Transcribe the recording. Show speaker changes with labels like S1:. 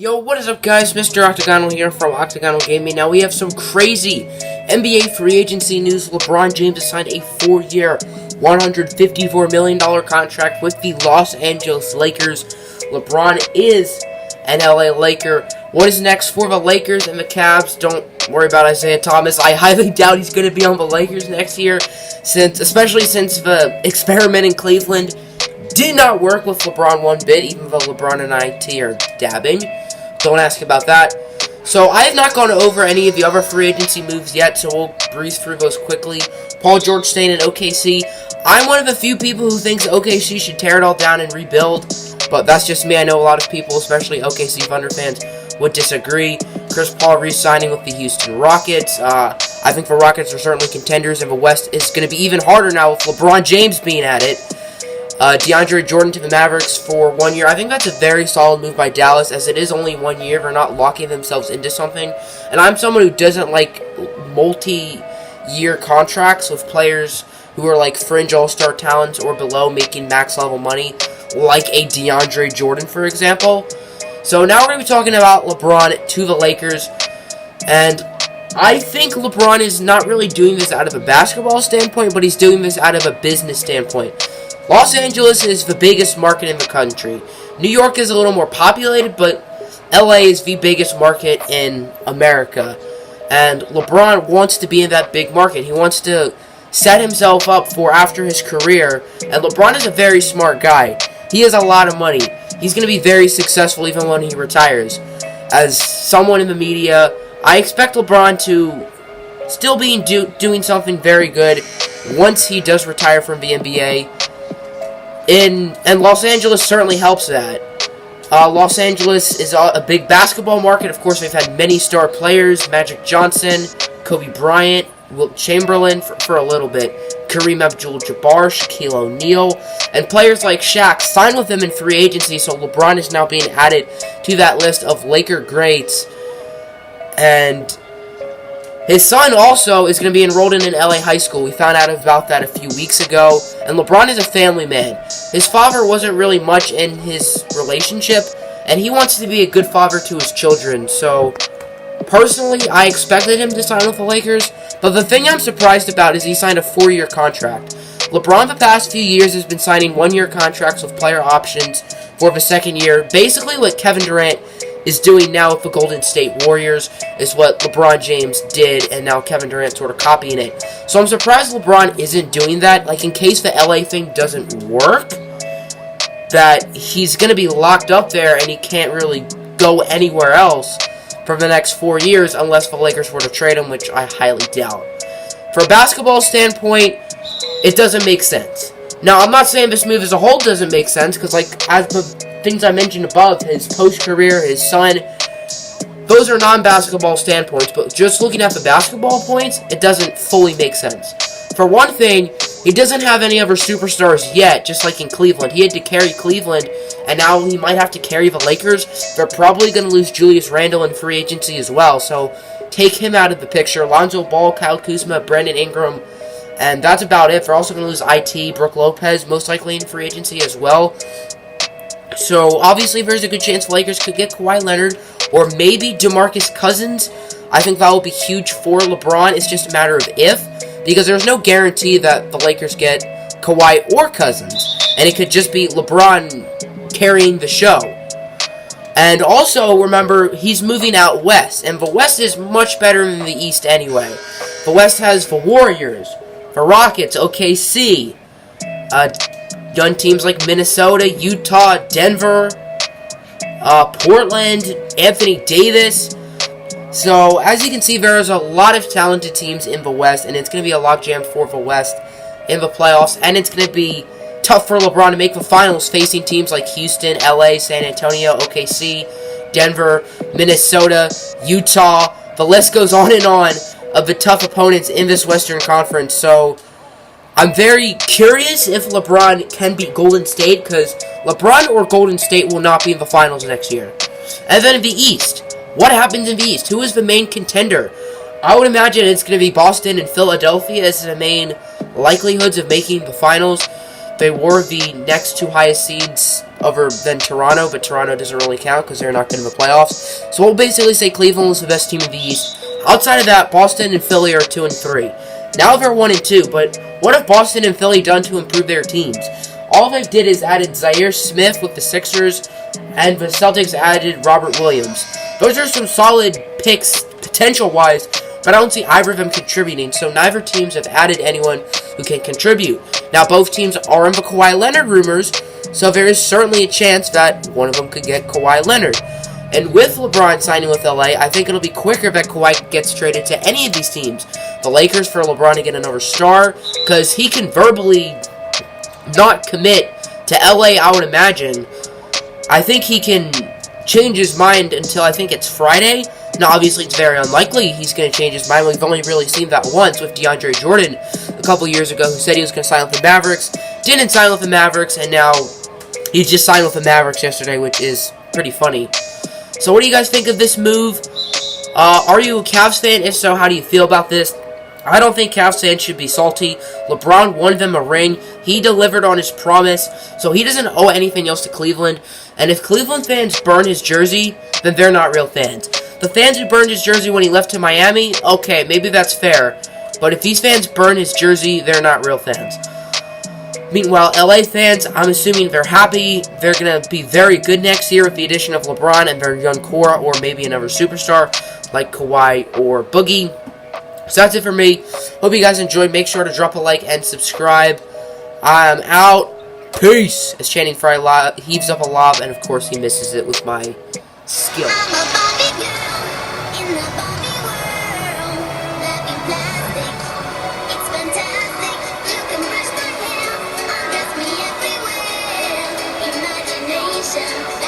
S1: Yo, what is up, guys? Mr. Octagonal here from Octagonal Gaming. Now, we have some crazy NBA free agency news. LeBron James has signed a 4-year, $154 million contract with the Los Angeles Lakers. LeBron is an LA Laker. What is next for the Lakers and the Cavs? Don't worry about Isaiah Thomas. I highly doubt he's going to be on the Lakers next year, especially since the experiment in Cleveland did not work with LeBron one bit, even though LeBron and IT are dabbing. Don't ask about that. So, I have not gone over any of the other free agency moves yet, so we'll breeze through those quickly. Paul George staying in OKC. I'm one of the few people who thinks OKC should tear it all down and rebuild, but that's just me. I know a lot of people, especially OKC Thunder fans, would disagree. Chris Paul re-signing with the Houston Rockets. I think the Rockets are certainly contenders, and the West is going to be even harder now with LeBron James being at it. DeAndre Jordan to the Mavericks for 1 year. I think that's a very solid move by Dallas, as it is only 1 year. They're not locking themselves into something. And I'm someone who doesn't like multi-year contracts with players who are like fringe all-star talents or below making max-level money, like a DeAndre Jordan, for example. So now we're going to be talking about LeBron to the Lakers. And I think LeBron is not really doing this out of a basketball standpoint, but he's doing this out of a business standpoint. Los Angeles is the biggest market in the country. New York is a little more populated, but LA is the biggest market in America. And LeBron wants to be in that big market. He wants to set himself up for after his career. And LeBron is a very smart guy. He has a lot of money. He's going to be very successful even when he retires. As someone in the media, I expect LeBron to still be doing something very good once he does retire from the NBA. And Los Angeles certainly helps that. Los Angeles is a big basketball market. Of course, they've had many star players. Magic Johnson, Kobe Bryant, Wilt Chamberlain for a little bit. Kareem Abdul-Jabbar, Shaquille O'Neal, and players like Shaq signed with them in free agency, so LeBron is now being added to that list of Laker greats. And his son also is going to be enrolled in an LA high school. We found out about that a few weeks ago. And LeBron is a family man. His father wasn't really much in his relationship, and he wants to be a good father to his children. So, personally, I expected him to sign with the Lakers. But the thing I'm surprised about is he signed a 4-year contract. LeBron the past few years has been signing 1-year contracts with player options for the second year. Basically what Kevin Durant is doing now with the Golden State Warriors is what LeBron James did, and now Kevin Durant sort of copying it. So I'm surprised LeBron isn't doing that. Like, in case the LA thing doesn't work, that he's going to be locked up there and he can't really go anywhere else for the next 4 years unless the Lakers were to trade him, which I highly doubt. For a basketball standpoint, it doesn't make sense. Now, I'm not saying this move as a whole doesn't make sense, because like as the things I mentioned above, his post-career, his son, those are non-basketball standpoints, but just looking at the basketball points, it doesn't fully make sense. For one thing, he doesn't have any other superstars yet, just like in Cleveland. He had to carry Cleveland, and now he might have to carry the Lakers. They're probably going to lose Julius Randle in free agency as well, so take him out of the picture. Lonzo Ball, Kyle Kuzma, Brandon Ingram, and that's about it. They're also going to lose IT, Brook Lopez, most likely in free agency as well. So, obviously, there's a good chance the Lakers could get Kawhi Leonard, or maybe DeMarcus Cousins. I think that will be huge for LeBron. It's just a matter of if, because there's no guarantee that the Lakers get Kawhi or Cousins. And it could just be LeBron carrying the show. And also, remember, he's moving out west, and the West is much better than the East anyway. The West has the Warriors, the Rockets, OKC, young teams like Minnesota, Utah, Denver, Portland, Anthony Davis. So, as you can see, there is a lot of talented teams in the West, and it's going to be a logjam for the West in the playoffs, and it's going to be tough for LeBron to make the finals facing teams like Houston, LA, San Antonio, OKC, Denver, Minnesota, Utah. The list goes on and on of the tough opponents in this Western Conference. So, I'm very curious if LeBron can beat Golden State, because LeBron or Golden State will not be in the finals next year. And then in the East, what happens in the East? Who is the main contender? I would imagine it's going to be Boston and Philadelphia as the main likelihoods of making the finals. They were the next two highest seeds other than Toronto, but Toronto doesn't really count because they're not going to the playoffs. So we'll basically say Cleveland was the best team of the East. Outside of that, Boston and Philly are 2 and 3. Now they're 1 and 2, but what have Boston and Philly done to improve their teams? All they did is added Zaire Smith with the Sixers, and the Celtics added Robert Williams. Those are some solid picks, potential-wise, but I don't see either of them contributing, so neither teams have added anyone who can contribute. Now, both teams are in the Kawhi Leonard rumors, so there is certainly a chance that one of them could get Kawhi Leonard. And with LeBron signing with LA, I think it'll be quicker that Kawhi gets traded to any of these teams. The Lakers for LeBron to get another star, because he can verbally not commit to LA, I would imagine. I think he can change his mind until I think it's Friday. Now, obviously, it's very unlikely he's going to change his mind. We've only really seen that once with DeAndre Jordan a couple years ago, who said he was going to sign with the Mavericks, didn't sign with the Mavericks, and now he just signed with the Mavericks yesterday, which is pretty funny. So what do you guys think of this move? Are you a Cavs fan? If so, how do you feel about this? I don't think Cavs fans should be salty. LeBron won them a ring. He delivered on his promise, so he doesn't owe anything else to Cleveland. And if Cleveland fans burn his jersey, then they're not real fans. The fans who burned his jersey when he left to Miami, okay, maybe that's fair. But if these fans burn his jersey, they're not real fans. Meanwhile, LA fans, I'm assuming they're happy. They're going to be very good next year with the addition of LeBron and their young core, or maybe another superstar like Kawhi or Boogie. So that's it for me. Hope you guys enjoyed. Make sure to drop a like and subscribe. I'm out. Peace. As Channing Frye heaves up a lob, and of course he misses it with my skill. Imagination.